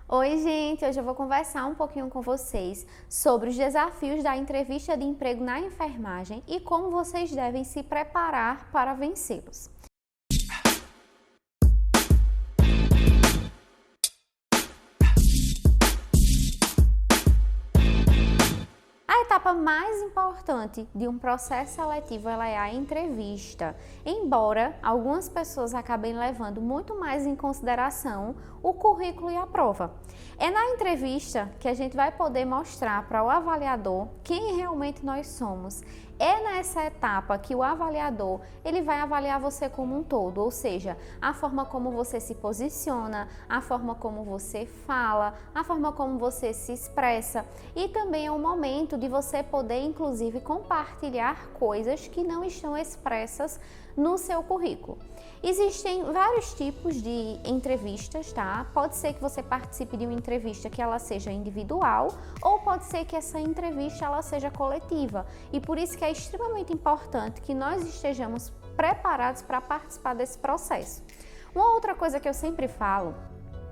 Oi, gente! Hoje eu vou conversar um pouquinho com vocês sobre os desafios da entrevista de emprego na enfermagem e como vocês devem se preparar para vencê-los. A etapa mais importante de um processo seletivo é a entrevista, embora algumas pessoas acabem levando muito mais em consideração o currículo e a prova. É na entrevista que a gente vai poder mostrar para o avaliador quem realmente nós somos. É nessa etapa que o avaliador ele vai avaliar você como um todo, ou seja, a forma como você se posiciona, a forma como você fala, a forma como você se expressa, e também é um momento de você poder inclusive compartilhar coisas que não estão expressas no seu currículo. Existem vários tipos de entrevistas, tá? Pode ser que você participe de uma entrevista que ela seja individual ou pode ser que essa entrevista ela seja coletiva. E por isso que é extremamente importante que nós estejamos preparados para participar desse processo. Uma outra coisa que eu sempre falo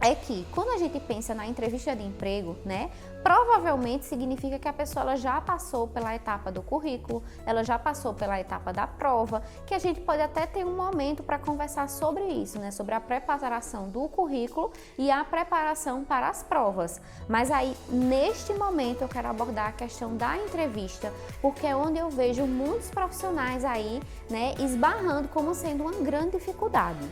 é que quando a gente pensa na entrevista de emprego, né, provavelmente significa que a pessoa ela já passou pela etapa do currículo, ela já passou pela etapa da prova, que a gente pode até ter um momento para conversar sobre isso, né, sobre a preparação do currículo e a preparação para as provas. Mas aí, neste momento, eu quero abordar a questão da entrevista, porque é onde eu vejo muitos profissionais aí, né, esbarrando como sendo uma grande dificuldade.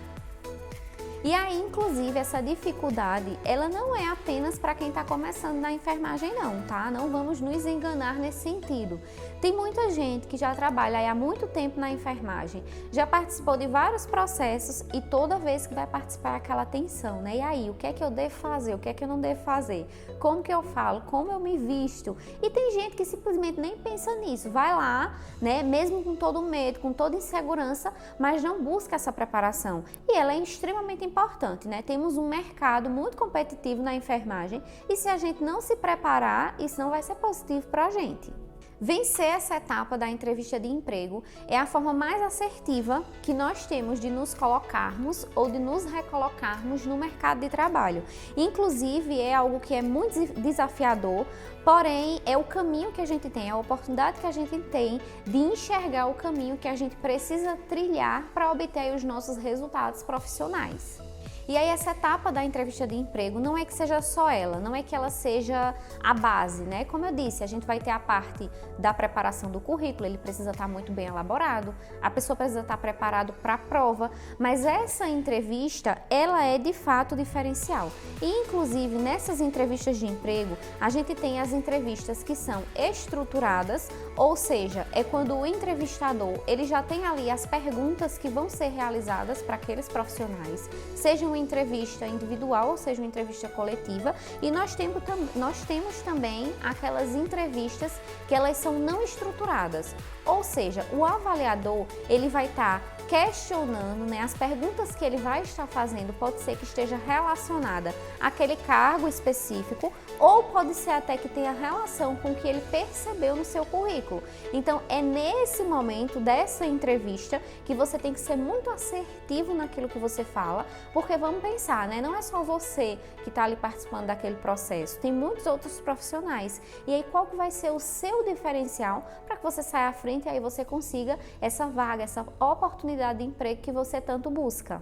E aí, inclusive, essa dificuldade, ela não é apenas para quem está começando na enfermagem não, tá? Não vamos nos enganar nesse sentido. Tem muita gente que já trabalha aí há muito tempo na enfermagem, já participou de vários processos e toda vez que vai participar é aquela tensão, né? E aí, o que é que eu devo fazer? O que é que eu não devo fazer? Como que eu falo? Como eu me visto? E tem gente que simplesmente nem pensa nisso, vai lá, né? Mesmo com todo medo, com toda insegurança, mas não busca essa preparação. E ela é extremamente importante, né? Temos um mercado muito competitivo na enfermagem e se a gente não se preparar, isso não vai ser positivo para a gente. Vencer essa etapa da entrevista de emprego é a forma mais assertiva que nós temos de nos colocarmos ou de nos recolocarmos no mercado de trabalho. Inclusive, é algo que é muito desafiador, porém, é o caminho que a gente tem, é a oportunidade que a gente tem de enxergar o caminho que a gente precisa trilhar para obter os nossos resultados profissionais. E aí essa etapa da entrevista de emprego não é que seja só ela, não é que ela seja a base, né? Como eu disse, a gente vai ter a parte da preparação do currículo, ele precisa estar muito bem elaborado, a pessoa precisa estar preparada para a prova, mas essa entrevista, ela é de fato diferencial. E inclusive nessas entrevistas de emprego, a gente tem as entrevistas que são estruturadas, ou seja, é quando o entrevistador, ele já tem ali as perguntas que vão ser realizadas para aqueles profissionais, seja uma entrevista individual, ou seja, uma entrevista coletiva, e nós temos também aquelas entrevistas que elas são não estruturadas, ou seja, o avaliador ele vai estar questionando, né, as perguntas que ele vai estar fazendo pode ser que esteja relacionada àquele cargo específico ou pode ser até que tenha relação com o que ele percebeu no seu currículo. Então é nesse momento dessa entrevista que você tem que ser muito assertivo naquilo que você fala, porque vamos pensar, né, não é só você que está ali participando daquele processo, tem muitos outros profissionais. E aí qual que vai ser o seu diferencial para que você saia à frente e aí você consiga essa vaga, essa oportunidade de emprego que você tanto busca.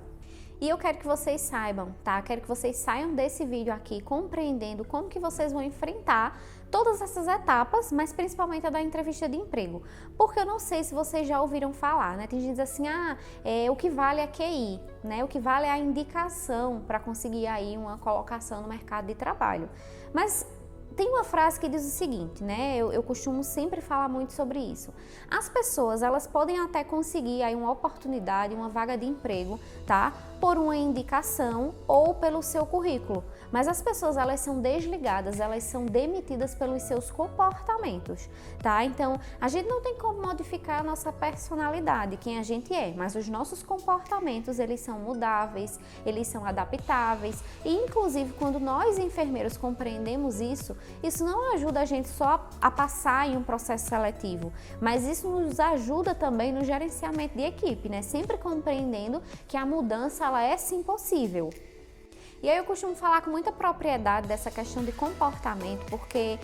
E eu quero que vocês saibam, tá? Quero que vocês saiam desse vídeo aqui compreendendo como que vocês vão enfrentar todas essas etapas, mas principalmente a da entrevista de emprego. Porque eu não sei se vocês já ouviram falar, né? Tem gente que diz assim, o que vale é a QI, né? O que vale é a indicação para conseguir aí uma colocação no mercado de trabalho. Mas tem uma frase que diz o seguinte, né? Eu costumo sempre falar muito sobre isso. As pessoas, elas podem até conseguir aí uma oportunidade, uma vaga de emprego, tá? Por uma indicação ou pelo seu currículo. Mas as pessoas, elas são desligadas, elas são demitidas pelos seus comportamentos, tá? Então, a gente não tem como modificar a nossa personalidade, quem a gente é, mas os nossos comportamentos, eles são mudáveis, eles são adaptáveis e, inclusive, quando nós enfermeiros compreendemos isso não ajuda a gente só a passar em um processo seletivo, mas isso nos ajuda também no gerenciamento de equipe, né? Sempre compreendendo que a mudança ela é sim possível. E aí eu costumo falar com muita propriedade dessa questão de comportamento, porque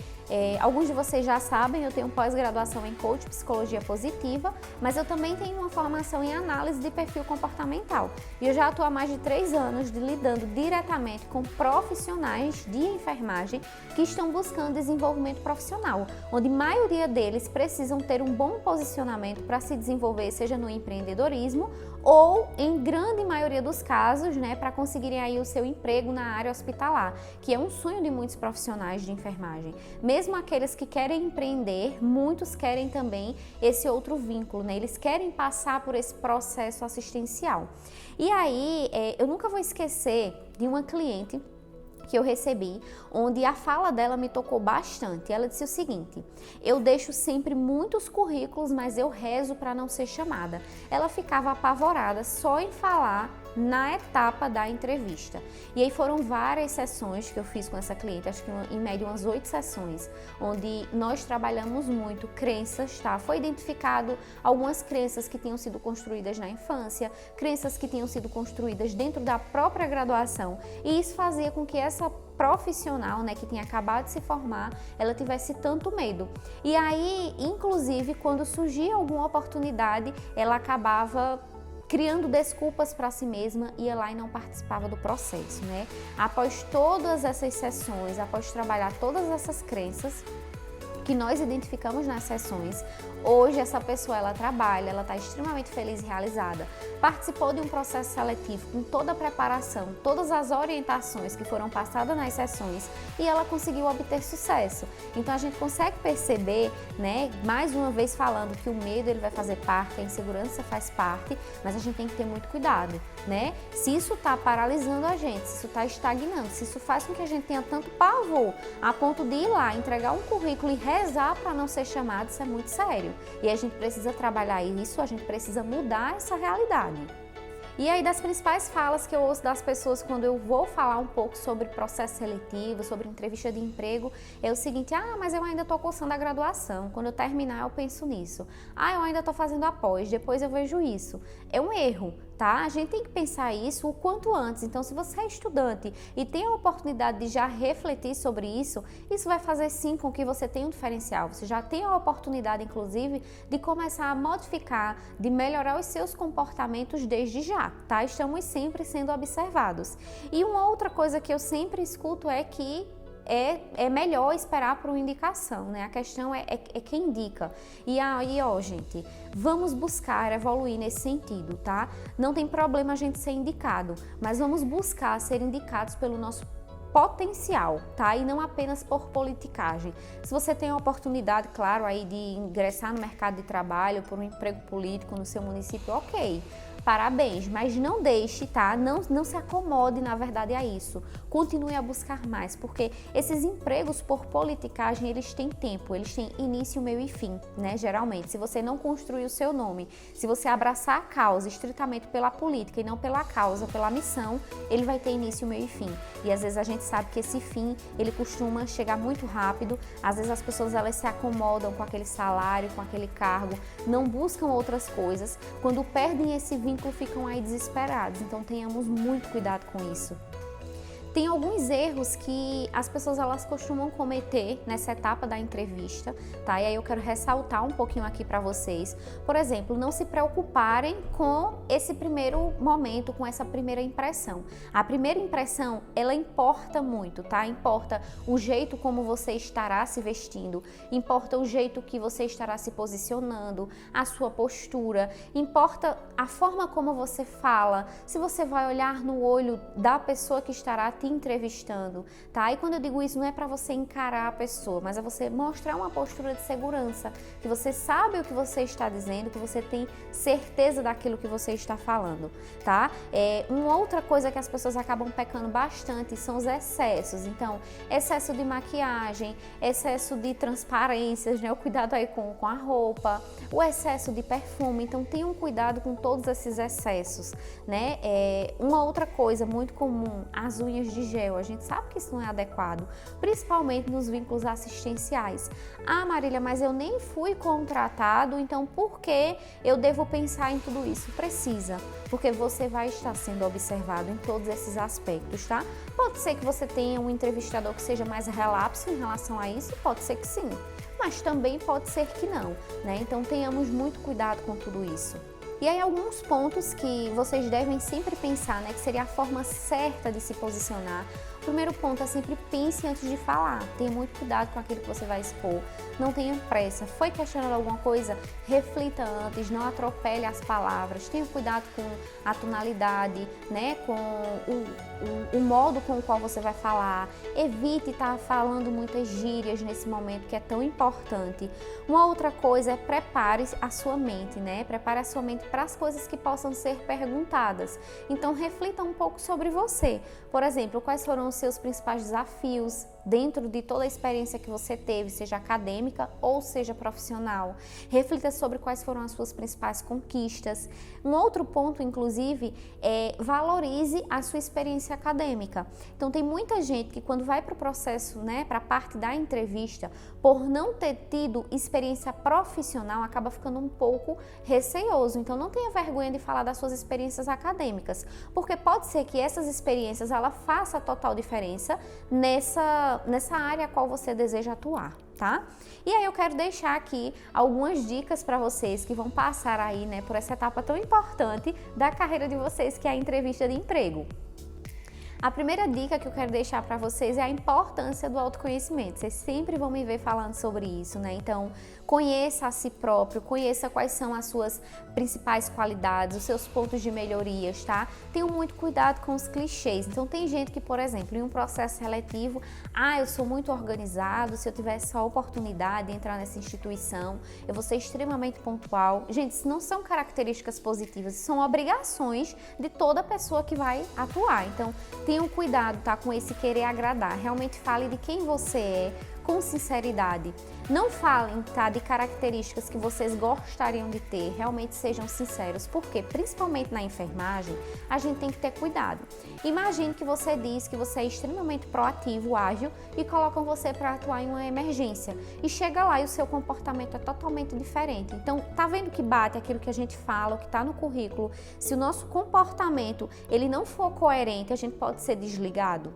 alguns de vocês já sabem, eu tenho pós-graduação em coach psicologia positiva, mas eu também tenho uma formação em análise de perfil comportamental. E eu já atuo há mais de 3 anos lidando diretamente com profissionais de enfermagem que estão buscando desenvolvimento profissional, onde a maioria deles precisam ter um bom posicionamento para se desenvolver, seja no empreendedorismo ou, em grande maioria dos casos, né, para conseguirem aí o seu emprego na área hospitalar, que é um sonho de muitos profissionais de enfermagem. Mesmo aqueles que querem empreender, muitos querem também esse outro vínculo, né? Eles querem passar por esse processo assistencial. E aí, eu nunca vou esquecer de uma cliente que eu recebi, onde a fala dela me tocou bastante. Ela disse o seguinte: eu deixo sempre muitos currículos, mas eu rezo para não ser chamada. Ela ficava apavorada só em falar na etapa da entrevista. E aí foram várias sessões que eu fiz com essa cliente, acho que em média umas 8 sessões, onde nós trabalhamos muito crenças, tá? Foi identificado algumas crenças que tinham sido construídas na infância, crenças que tinham sido construídas dentro da própria graduação, e isso fazia com que essa profissional, né, que tinha acabado de se formar, ela tivesse tanto medo. E aí, inclusive, quando surgia alguma oportunidade, ela acabava criando desculpas para si mesma, ia lá e não participava do processo, né? Após todas essas sessões, após trabalhar todas essas crenças que nós identificamos nas sessões, hoje essa pessoa, ela trabalha, ela está extremamente feliz e realizada, participou de um processo seletivo com toda a preparação, todas as orientações que foram passadas nas sessões, e ela conseguiu obter sucesso. Então a gente consegue perceber, né, mais uma vez falando que o medo ele vai fazer parte, a insegurança faz parte, mas a gente tem que ter muito cuidado, né? Se isso está paralisando a gente, se isso está estagnando, se isso faz com que a gente tenha tanto pavor a ponto de ir lá, entregar um currículo e rezar para não ser chamado, isso é muito sério. E a gente precisa trabalhar isso, a gente precisa mudar essa realidade. E aí, das principais falas que eu ouço das pessoas quando eu vou falar um pouco sobre processo seletivo, sobre entrevista de emprego, é o seguinte: mas eu ainda estou cursando a graduação, quando eu terminar eu penso nisso. Eu ainda estou fazendo a pós, depois eu vejo isso. É um erro, tá? A gente tem que pensar isso o quanto antes. Então, se você é estudante e tem a oportunidade de já refletir sobre isso, isso vai fazer sim com que você tenha um diferencial. Você já tem a oportunidade, inclusive, de começar a modificar, de melhorar os seus comportamentos desde já, tá? Estamos sempre sendo observados. E uma outra coisa que eu sempre escuto é que é melhor esperar por uma indicação, né? A questão é quem indica. E aí, gente, vamos buscar evoluir nesse sentido, tá? Não tem problema a gente ser indicado, mas vamos buscar ser indicados pelo nosso potencial, tá? E não apenas por politicagem. Se você tem a oportunidade, claro, aí de ingressar no mercado de trabalho, por um emprego político no seu município, ok. Parabéns, mas não deixe, tá? Não se acomode, na verdade, a isso. Continue a buscar mais, porque esses empregos por politicagem, eles têm tempo, eles têm início, meio e fim, né? Geralmente, se você não construir o seu nome, se você abraçar a causa estritamente pela política e não pela causa, pela missão, ele vai ter início, meio e fim. E às vezes a gente sabe que esse fim, ele costuma chegar muito rápido, às vezes as pessoas elas se acomodam com aquele salário, com aquele cargo, não buscam outras coisas, quando perdem esse vínculo ficam aí desesperados, então tenhamos muito cuidado com isso. Tem alguns erros que as pessoas elas costumam cometer nessa etapa da entrevista, tá? E aí eu quero ressaltar um pouquinho aqui para vocês. Por exemplo, não se preocuparem com esse primeiro momento, com essa primeira impressão. A primeira impressão, ela importa muito, tá? Importa o jeito como você estará se vestindo, importa o jeito que você estará se posicionando, a sua postura, importa a forma como você fala, se você vai olhar no olho da pessoa que estará te entrevistando, tá? E quando eu digo isso, não é para você encarar a pessoa, mas é você mostrar uma postura de segurança, que você sabe o que você está dizendo, que você tem certeza daquilo que você está falando, tá? Uma outra coisa que as pessoas acabam pecando bastante são os excessos. Então, excesso de maquiagem, excesso de transparências, né? O cuidado aí com a roupa, o excesso de perfume. Então, tenham cuidado com todos esses excessos, né? Uma outra coisa muito comum, as unhas álcool de gel. A gente sabe que isso não é adequado, principalmente nos vínculos assistenciais. Ah, Marília, mas eu nem fui contratado, então por que eu devo pensar em tudo isso? Precisa, porque você vai estar sendo observado em todos esses aspectos, tá? Pode ser que você tenha um entrevistador que seja mais relapso em relação a isso, pode ser que sim, mas também pode ser que não, né? Então tenhamos muito cuidado com tudo isso. E aí alguns pontos que vocês devem sempre pensar, né, que seria a forma certa de se posicionar. O primeiro ponto é sempre pense antes de falar. Tenha muito cuidado com aquilo que você vai expor. Não tenha pressa. Foi questionando alguma coisa? Reflita antes, não atropele as palavras. Tenha cuidado com a tonalidade, né, com o modo com o qual você vai falar. Evite estar falando muitas gírias nesse momento que é tão importante. Uma outra coisa é prepare a sua mente, né? Prepare a sua mente para as coisas que possam ser perguntadas. Então reflita um pouco sobre você. Por exemplo, quais foram os seus principais desafios dentro de toda a experiência que você teve, seja acadêmica ou seja profissional. Reflita sobre quais foram as suas principais conquistas. Um outro ponto, inclusive, é valorize a sua experiência acadêmica. Então tem muita gente que quando vai para o processo, né, para a parte da entrevista, por não ter tido experiência profissional, acaba ficando um pouco receoso. Então não tenha vergonha de falar das suas experiências acadêmicas, porque pode ser que essas experiências ela faça total diferença nessa área a qual você deseja atuar, tá? E aí eu quero deixar aqui algumas dicas para vocês que vão passar aí, né, por essa etapa tão importante da carreira de vocês, que é a entrevista de emprego. A primeira dica que eu quero deixar para vocês é a importância do autoconhecimento. Vocês sempre vão me ver falando sobre isso, né? Então, conheça a si próprio, conheça quais são as suas principais qualidades, os seus pontos de melhorias, tá? Tenham muito cuidado com os clichês. Então, tem gente que, por exemplo, em um processo seletivo, eu sou muito organizado, se eu tivesse a oportunidade de entrar nessa instituição, eu vou ser extremamente pontual. Gente, isso não são características positivas, são obrigações de toda pessoa que vai atuar. Então, tenham cuidado, tá, com esse querer agradar. Realmente fale de quem você é, com sinceridade. Não falem, tá, de características que vocês gostariam de ter. Realmente sejam sinceros, porque principalmente na enfermagem, a gente tem que ter cuidado. Imagine que você diz que você é extremamente proativo, ágil e colocam você para atuar em uma emergência. E chega lá e o seu comportamento é totalmente diferente. Então, tá vendo que bate aquilo que a gente fala, o que está no currículo? Se o nosso comportamento ele não for coerente, a gente pode ser desligado.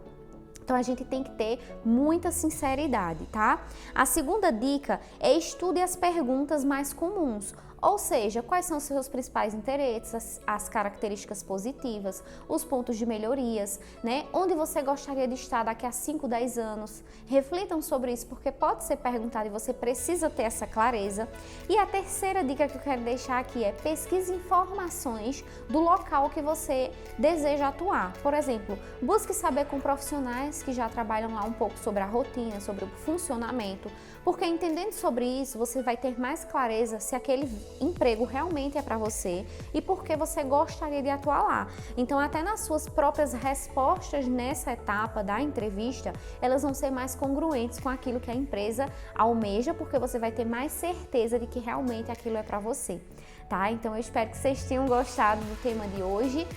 Então a gente tem que ter muita sinceridade, tá? A segunda dica é estude as perguntas mais comuns. Ou seja, quais são os seus principais interesses, as características positivas, os pontos de melhorias, né? Onde você gostaria de estar daqui a 5, 10 anos. Reflitam sobre isso, porque pode ser perguntado e você precisa ter essa clareza. E a terceira dica que eu quero deixar aqui é pesquise informações do local que você deseja atuar. Por exemplo, busque saber com profissionais que já trabalham lá um pouco sobre a rotina, sobre o funcionamento, porque entendendo sobre isso, você vai ter mais clareza se aquele emprego realmente é para você e por que você gostaria de atuar lá. Então, até nas suas próprias respostas nessa etapa da entrevista, elas vão ser mais congruentes com aquilo que a empresa almeja, porque você vai ter mais certeza de que realmente aquilo é para você, tá? Então, eu espero que vocês tenham gostado do tema de hoje.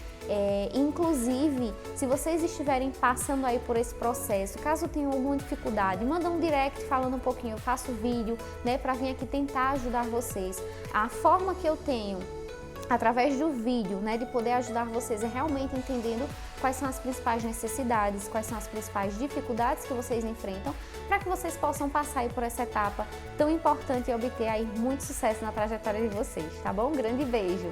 Inclusive, se vocês estiverem passando aí por esse processo, caso tenham alguma dificuldade, manda um direct falando um pouquinho, eu faço vídeo, né, para vir aqui tentar ajudar vocês. A forma que eu tenho através do vídeo, né, de poder ajudar vocês é realmente entendendo quais são as principais necessidades, quais são as principais dificuldades que vocês enfrentam, para que vocês possam passar aí por essa etapa tão importante e obter aí muito sucesso na trajetória de vocês, tá bom? Um grande beijo!